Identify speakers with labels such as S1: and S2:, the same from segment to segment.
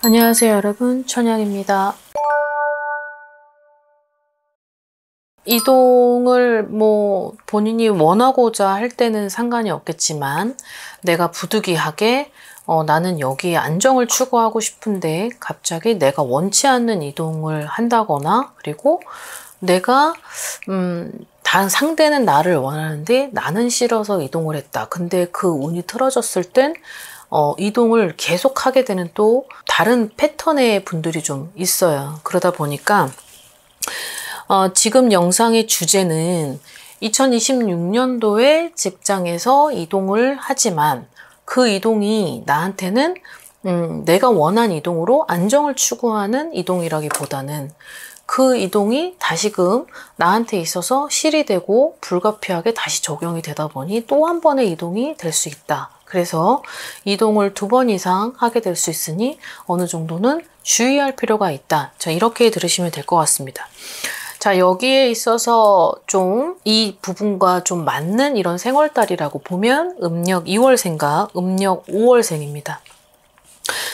S1: 안녕하세요 여러분, 천양입니다. 이동을 본인이 원하고자 할 때는 상관이 없겠지만 내가 부득이하게 나는 여기에 안정을 추구하고 싶은데 갑자기 내가 원치 않는 이동을 한다거나, 그리고 내가 다른 상대는 나를 원하는데 나는 싫어서 이동을 했다. 근데 그 운이 틀어졌을 땐 이동을 계속 하게 되는 또 다른 패턴의 분들이 좀 있어요. 그러다 보니까 지금 영상의 주제는 2026년도에 직장에서 이동을 하지만 그 이동이 나한테는 내가 원한 이동으로 안정을 추구하는 이동이라기보다는 그 이동이 다시금 나한테 있어서 실이 되고 불가피하게 다시 적용이 되다 보니 또 한 번의 이동이 될 수 있다. 그래서 이동을 2번 이상 하게 될 수 있으니 어느 정도는 주의할 필요가 있다. 자, 이렇게 들으시면 될 것 같습니다. 자, 여기에 있어서 좀 이 부분과 좀 맞는 이런 생월달이라고 보면 음력 2월생과 음력 5월생입니다.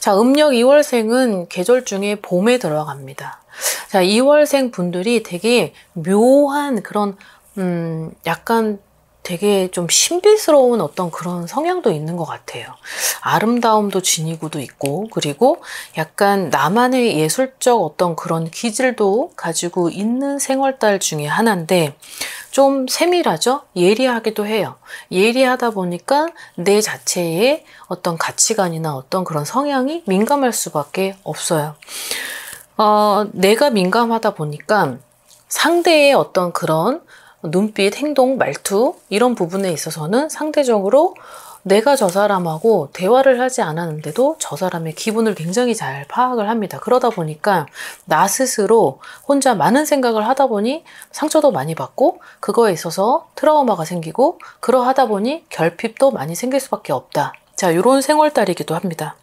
S1: 자, 음력 2월생은 계절 중에 봄에 들어갑니다. 자, 2월생 분들이 되게 묘한 그런 약간 되게 좀 신비스러운 어떤 그런 성향도 있는 것 같아요. 아름다움도 지니고도 있고, 그리고 약간 나만의 예술적 어떤 그런 기질도 가지고 있는 생월달 중에 하나인데 좀 세밀하죠? 예리하기도 해요. 예리하다 보니까 내 자체의 어떤 가치관이나 어떤 그런 성향이 민감할 수밖에 없어요. 내가 민감하다 보니까 상대의 어떤 그런 눈빛, 행동, 말투 이런 부분에 있어서는 상대적으로 내가 저 사람하고 대화를 하지 않았는데도 저 사람의 기분을 굉장히 잘 파악을 합니다. 그러다 보니까 나 스스로 혼자 많은 생각을 하다 보니 상처도 많이 받고 그거에 있어서 트라우마가 생기고 그러하다 보니 결핍도 많이 생길 수밖에 없다. 자, 이런 생월달이기도 합니다.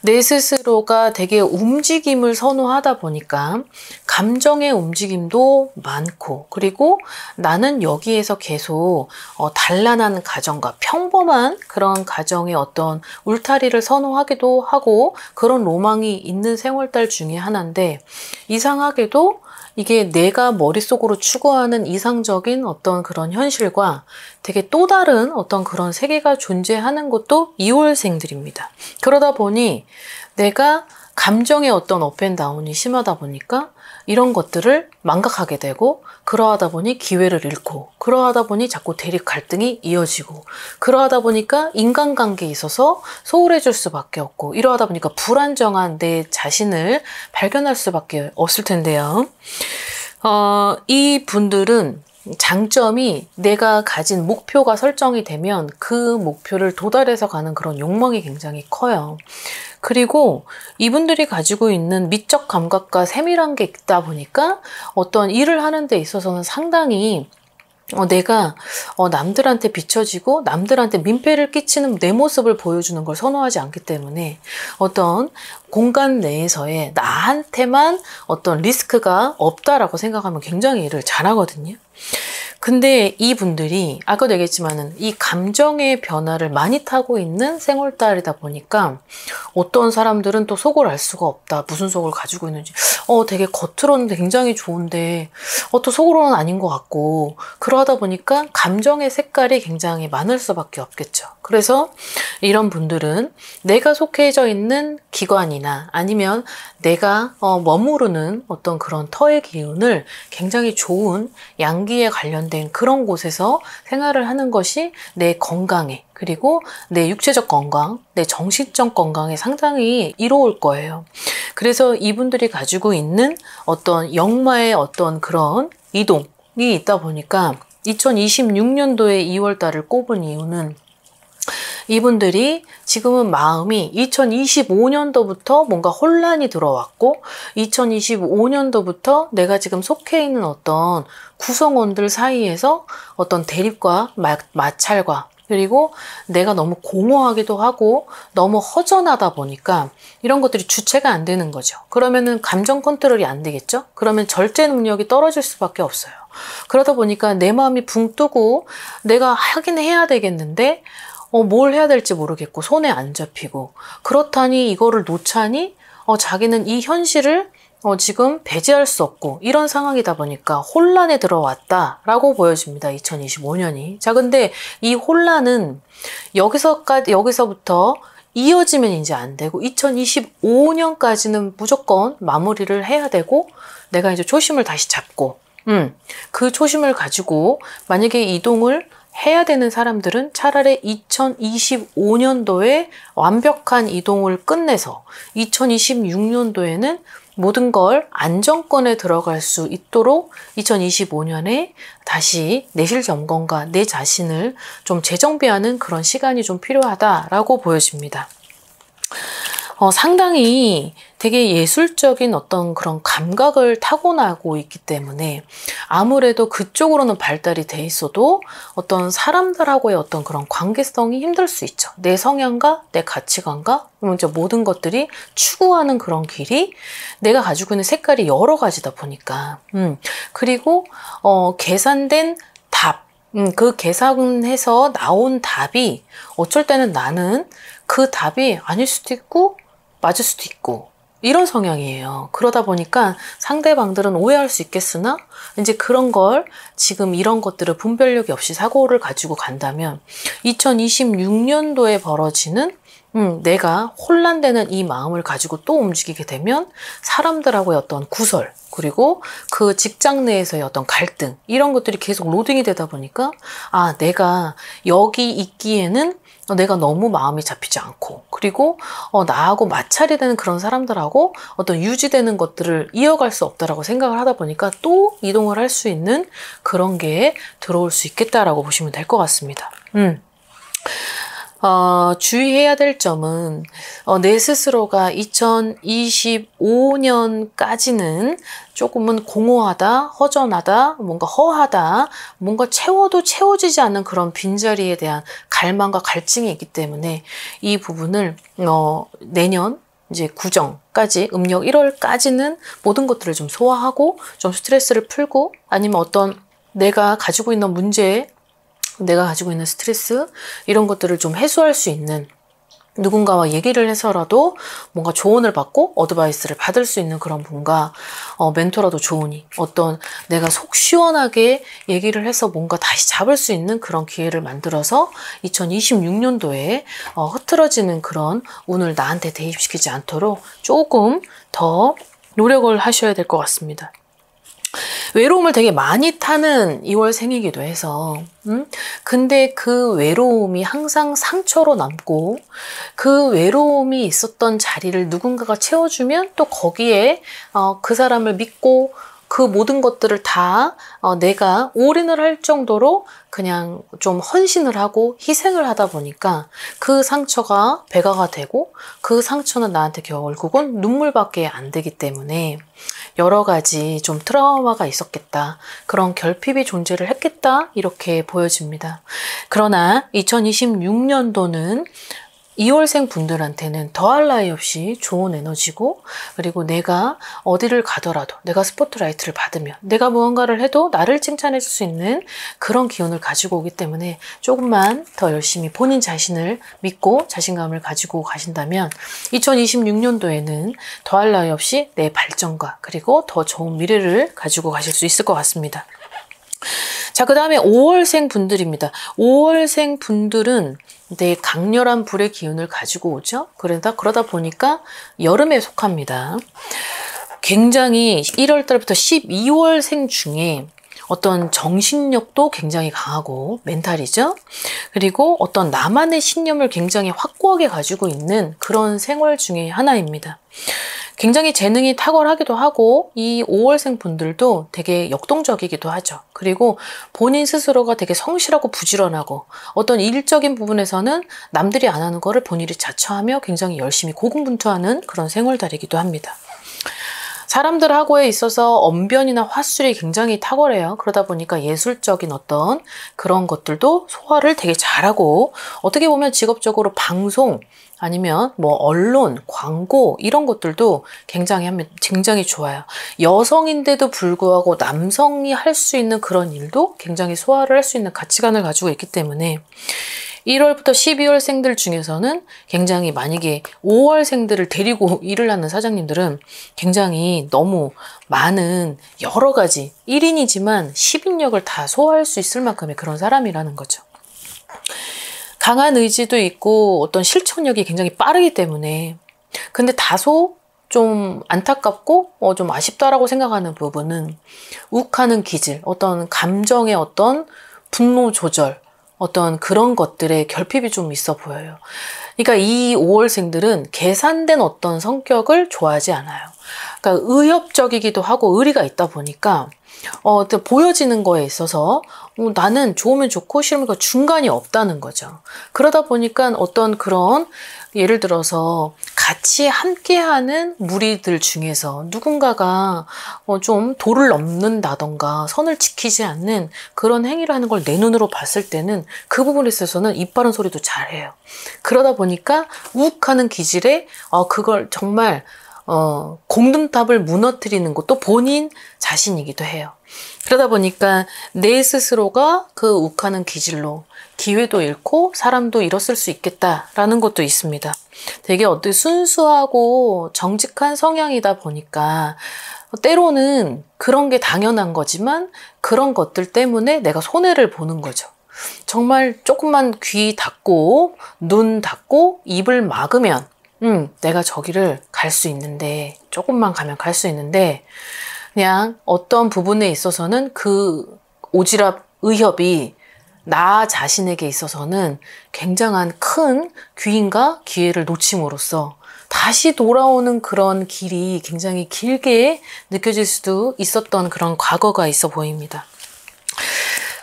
S1: 내 스스로가 되게 움직임을 선호하다 보니까 감정의 움직임도 많고, 그리고 나는 여기에서 계속 단란한 가정과 평범한 그런 가정의 어떤 울타리를 선호하기도 하고 그런 로망이 있는 생월달 중에 하나인데, 이상하게도 이게 내가 머릿속으로 추구하는 이상적인 어떤 그런 현실과 되게 또 다른 어떤 그런 세계가 존재하는 것도 2월생들입니다. 그러다 보니 내가 감정의 어떤 업앤다운이 심하다 보니까 이런 것들을 망각하게 되고, 그러하다 보니 기회를 잃고, 그러하다 보니 자꾸 대립 갈등이 이어지고, 그러하다 보니까 인간관계에 있어서 소홀해질 수밖에 없고, 이러하다 보니까 불안정한 내 자신을 발견할 수밖에 없을 텐데요. 이 분들은 장점이 내가 가진 목표가 설정이 되면 그 목표를 도달해서 가는 그런 욕망이 굉장히 커요. 그리고 이분들이 가지고 있는 미적 감각과 세밀한 게 있다 보니까 어떤 일을 하는 데 있어서는 상당히 내가 남들한테 비춰지고 남들한테 민폐를 끼치는 내 모습을 보여주는 걸 선호하지 않기 때문에 어떤 공간 내에서의 나한테만 어떤 리스크가 없다라고 생각하면 굉장히 일을 잘하거든요. 근데 이분들이 아까도 얘기했지만은 이 감정의 변화를 많이 타고 있는 생월달이다 보니까 어떤 사람들은 또 속을 알 수가 없다. 무슨 속을 가지고 있는지. 되게 겉으로는 굉장히 좋은데 또 속으로는 아닌 것 같고, 그러다 보니까 감정의 색깔이 굉장히 많을 수밖에 없겠죠. 그래서 이런 분들은 내가 속해져 있는 기관이나 아니면 내가 머무르는 어떤 그런 터의 기운을 굉장히 좋은 양기에 관련된 그런 곳에서 생활을 하는 것이 내 건강에, 그리고 내 육체적 건강, 내 정신적 건강에 상당히 이로울 거예요. 그래서 이분들이 가지고 있는 어떤 역마의 어떤 그런 이동이 있다 보니까 2026년도에 2월달을 꼽은 이유는 이분들이 지금은 마음이 2025년도부터 뭔가 혼란이 들어왔고 2025년도부터 내가 지금 속해 있는 어떤 구성원들 사이에서 어떤 대립과 마찰과, 그리고 내가 너무 공허하기도 하고 너무 허전하다 보니까 이런 것들이 주체가 안 되는 거죠. 그러면은 감정 컨트롤이 안 되겠죠? 그러면 절제 능력이 떨어질 수밖에 없어요. 그러다 보니까 내 마음이 붕 뜨고 내가 하긴 해야 되겠는데 뭘 해야 될지 모르겠고 손에 안 잡히고 그렇다니 이거를 놓자니 자기는 이 현실을 지금 배제할 수 없고 이런 상황이다 보니까 혼란에 들어왔다라고 보여집니다. 2025년이. 자, 근데 이 혼란은 여기서부터 이어지면 이제 안 되고 2025년까지는 무조건 마무리를 해야 되고 내가 이제 초심을 다시 잡고 그 초심을 가지고 만약에 이동을 해야 되는 사람들은 차라리 2025년도에 완벽한 이동을 끝내서 2026년도에는 모든 걸 안정권에 들어갈 수 있도록 2025년에 다시 내실 점검과 내 자신을 좀 재정비하는 그런 시간이 좀 필요하다라고 보여집니다. 상당히 되게 예술적인 어떤 그런 감각을 타고나고 있기 때문에 아무래도 그쪽으로는 발달이 돼 있어도 어떤 사람들하고의 어떤 그런 관계성이 힘들 수 있죠. 내 성향과 내 가치관과 모든 것들이 추구하는 그런 길이 내가 가지고 있는 색깔이 여러 가지다 보니까 그리고 계산된 답 그 계산해서 나온 답이 어쩔 때는 나는 그 답이 아닐 수도 있고 맞을 수도 있고 이런 성향이에요. 그러다 보니까 상대방들은 오해할 수 있겠으나 이제 그런 걸 지금 이런 것들을 분별력이 없이 사고를 가지고 간다면 2026년도에 벌어지는 내가 혼란되는 이 마음을 가지고 또 움직이게 되면 사람들하고의 어떤 구설 그리고 그 직장 내에서의 어떤 갈등 이런 것들이 계속 로딩이 되다 보니까 내가 여기 있기에는 내가 너무 마음이 잡히지 않고 그리고 나하고 마찰이 되는 그런 사람들하고 어떤 유지되는 것들을 이어갈 수 없다라고 생각을 하다 보니까 또 이동을 할 수 있는 그런 게 들어올 수 있겠다라고 보시면 될 것 같습니다. 주의해야 될 점은 내 스스로가 2025년까지는 조금은 공허하다, 허전하다, 뭔가 허하다, 뭔가 채워도 채워지지 않는 그런 빈자리에 대한 갈망과 갈증이 있기 때문에 이 부분을 내년 이제 구정까지 음력 1월까지는 모든 것들을 좀 소화하고 좀 스트레스를 풀고 아니면 어떤 내가 가지고 있는 문제 내가 가지고 있는 스트레스 이런 것들을 좀 해소할 수 있는 누군가와 얘기를 해서라도 뭔가 조언을 받고 어드바이스를 받을 수 있는 그런 분과 멘토라도 좋으니 어떤 내가 속 시원하게 얘기를 해서 뭔가 다시 잡을 수 있는 그런 기회를 만들어서 2026년도에 흐트러지는 그런 운을 나한테 대입시키지 않도록 조금 더 노력을 하셔야 될 것 같습니다. 외로움을 되게 많이 타는 2월생이기도 해서 근데 그 외로움이 항상 상처로 남고 그 외로움이 있었던 자리를 누군가가 채워주면 또 거기에 그 사람을 믿고 그 모든 것들을 다 내가 올인을 할 정도로 그냥 좀 헌신을 하고 희생을 하다 보니까 그 상처가 배가가 되고 그 상처는 나한테 결국은 눈물밖에 안 되기 때문에 여러 가지 좀 트라우마가 있었겠다. 그런 결핍이 존재를 했겠다. 이렇게 보여집니다. 그러나 2026년도는 2월생 분들한테는 더할 나위 없이 좋은 에너지고 그리고 내가 어디를 가더라도 내가 스포트라이트를 받으면 내가 무언가를 해도 나를 칭찬해 줄 수 있는 그런 기운을 가지고 오기 때문에 조금만 더 열심히 본인 자신을 믿고 자신감을 가지고 가신다면 2026년도에는 더할 나위 없이 내 발전과 그리고 더 좋은 미래를 가지고 가실 수 있을 것 같습니다. 자, 그 다음에 5월생 분들입니다. 5월생 분들은 되게 강렬한 불의 기운을 가지고 오죠. 그러다 보니까 여름에 속합니다. 굉장히 1월 달부터 12월생 중에 어떤 정신력도 굉장히 강하고 멘탈이죠. 그리고 어떤 나만의 신념을 굉장히 확고하게 가지고 있는 그런 생활 중에 하나입니다. 굉장히 재능이 탁월하기도 하고 이 5월생 분들도 되게 역동적이기도 하죠. 그리고 본인 스스로가 되게 성실하고 부지런하고 어떤 일적인 부분에서는 남들이 안 하는 거를 본인이 자처하며 굉장히 열심히 고군분투하는 그런 생활달이기도 합니다. 사람들하고에 있어서 언변이나 화술이 굉장히 탁월해요. 그러다 보니까 예술적인 어떤 그런 것들도 소화를 되게 잘하고 어떻게 보면 직업적으로 방송 아니면 뭐 언론, 광고 이런 것들도 굉장히 좋아요. 여성인데도 불구하고 남성이 할 수 있는 그런 일도 굉장히 소화를 할 수 있는 가치관을 가지고 있기 때문에 1월부터 12월생들 중에서는 굉장히 만약에 5월생들을 데리고 일을 하는 사장님들은 굉장히 너무 많은 여러 가지 1인이지만 10인력을 다 소화할 수 있을 만큼의 그런 사람이라는 거죠. 강한 의지도 있고 어떤 실천력이 굉장히 빠르기 때문에 근데 다소 좀 안타깝고 좀 아쉽다라고 생각하는 부분은 욱하는 기질, 어떤 감정의 어떤 분노 조절, 어떤 그런 것들의 결핍이 좀 있어 보여요. 그러니까 이 5월생들은 계산된 어떤 성격을 좋아하지 않아요. 그러니까 의협적이기도 하고 의리가 있다 보니까 보여지는 거에 있어서 나는 좋으면 좋고 싫으면 그 중간이 없다는 거죠. 그러다 보니까 어떤 그런 예를 들어서 같이 함께하는 무리들 중에서 누군가가 좀 도를 넘는다던가 선을 지키지 않는 그런 행위를 하는 걸 내 눈으로 봤을 때는 그 부분에 있어서는 입 바른 소리도 잘해요. 그러다 보니까 욱하는 기질에 그걸 정말 공든탑을 무너뜨리는 것도 본인 자신이기도 해요. 그러다 보니까 내 스스로가 그 욱하는 기질로 기회도 잃고 사람도 잃었을 수 있겠다라는 것도 있습니다. 되게 어떤 순수하고 정직한 성향이다 보니까 때로는 그런 게 당연한 거지만 그런 것들 때문에 내가 손해를 보는 거죠. 정말 조금만 귀 닫고 눈 닫고 입을 막으면 내가 저기를 갈 수 있는데 조금만 가면 갈 수 있는데 그냥 어떤 부분에 있어서는 그 오지랖 의협이 나 자신에게 있어서는 굉장한 큰 기회인가 기회를 놓침으로써 다시 돌아오는 그런 길이 굉장히 길게 느껴질 수도 있었던 그런 과거가 있어 보입니다.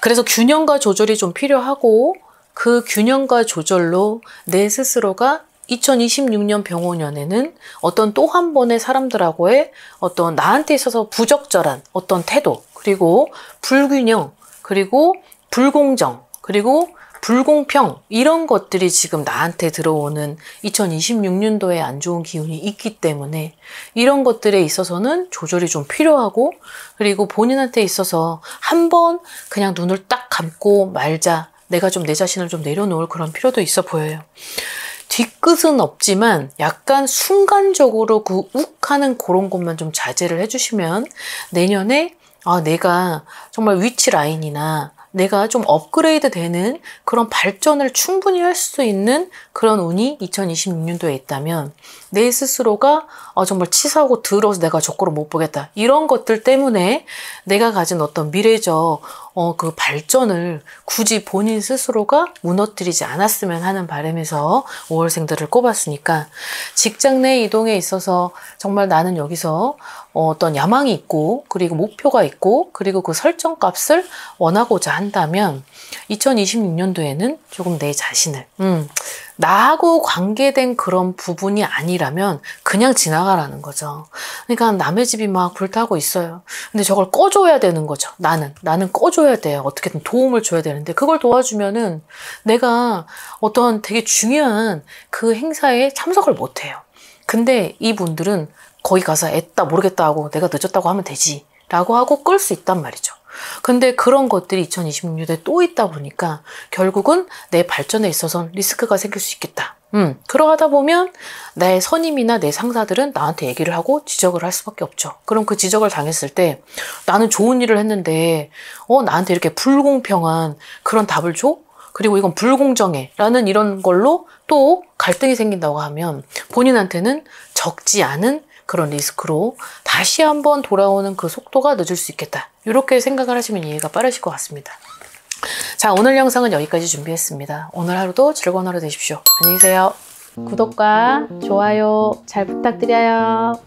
S1: 그래서 균형과 조절이 좀 필요하고 그 균형과 조절로 내 스스로가 2026년 병오년에는 어떤 또 한 번의 사람들하고의 어떤 나한테 있어서 부적절한 어떤 태도, 그리고 불균형, 그리고 불공정, 그리고 불공평 이런 것들이 지금 나한테 들어오는 2026년도에 안 좋은 기운이 있기 때문에 이런 것들에 있어서는 조절이 좀 필요하고 그리고 본인한테 있어서 한번 그냥 눈을 딱 감고 말자. 내가 좀 내 자신을 좀 내려놓을 그런 필요도 있어 보여요. 뒤끝은 없지만 약간 순간적으로 그 욱하는 그런 것만 좀 자제를 해주시면 내년에 내가 정말 위치 라인이나 내가 좀 업그레이드 되는 그런 발전을 충분히 할 수 있는 그런 운이 2026년도에 있다면 내 스스로가 정말 치사하고 더러워서 내가 저거를 못 보겠다. 이런 것들 때문에 내가 가진 어떤 미래적 그 발전을 굳이 본인 스스로가 무너뜨리지 않았으면 하는 바람에서 5월생들을 꼽았으니까 직장 내 이동에 있어서 정말 나는 여기서 어떤 야망이 있고 그리고 목표가 있고 그리고 그 설정값을 원하고자 한다면 2026년도에는 조금 내 자신을 나하고 관계된 그런 부분이 아니라면 그냥 지나가라는 거죠. 그러니까 남의 집이 막 불타고 있어요. 근데 저걸 꺼줘야 되는 거죠. 나는 꺼줘야 돼요. 어떻게든 도움을 줘야 되는데 그걸 도와주면은 내가 어떤 되게 중요한 그 행사에 참석을 못 해요. 근데 이분들은 거기 가서 애따 모르겠다 하고 내가 늦었다고 하면 되지 라고 하고 끌 수 있단 말이죠. 근데 그런 것들이 2026년에 또 있다 보니까 결국은 내 발전에 있어서는 리스크가 생길 수 있겠다. 그러다 보면 나의 선임이나 내 상사들은 나한테 얘기를 하고 지적을 할 수밖에 없죠. 그럼 그 지적을 당했을 때 나는 좋은 일을 했는데 나한테 이렇게 불공평한 그런 답을 줘? 그리고 이건 불공정해 라는 이런 걸로 또 갈등이 생긴다고 하면 본인한테는 적지 않은 그런 리스크로 다시 한번 돌아오는 그 속도가 늦을 수 있겠다. 이렇게 생각을 하시면 이해가 빠르실 것 같습니다. 자, 오늘 영상은 여기까지 준비했습니다. 오늘 하루도 즐거운 하루 되십시오. 안녕히 계세요. 구독과 좋아요 잘 부탁드려요.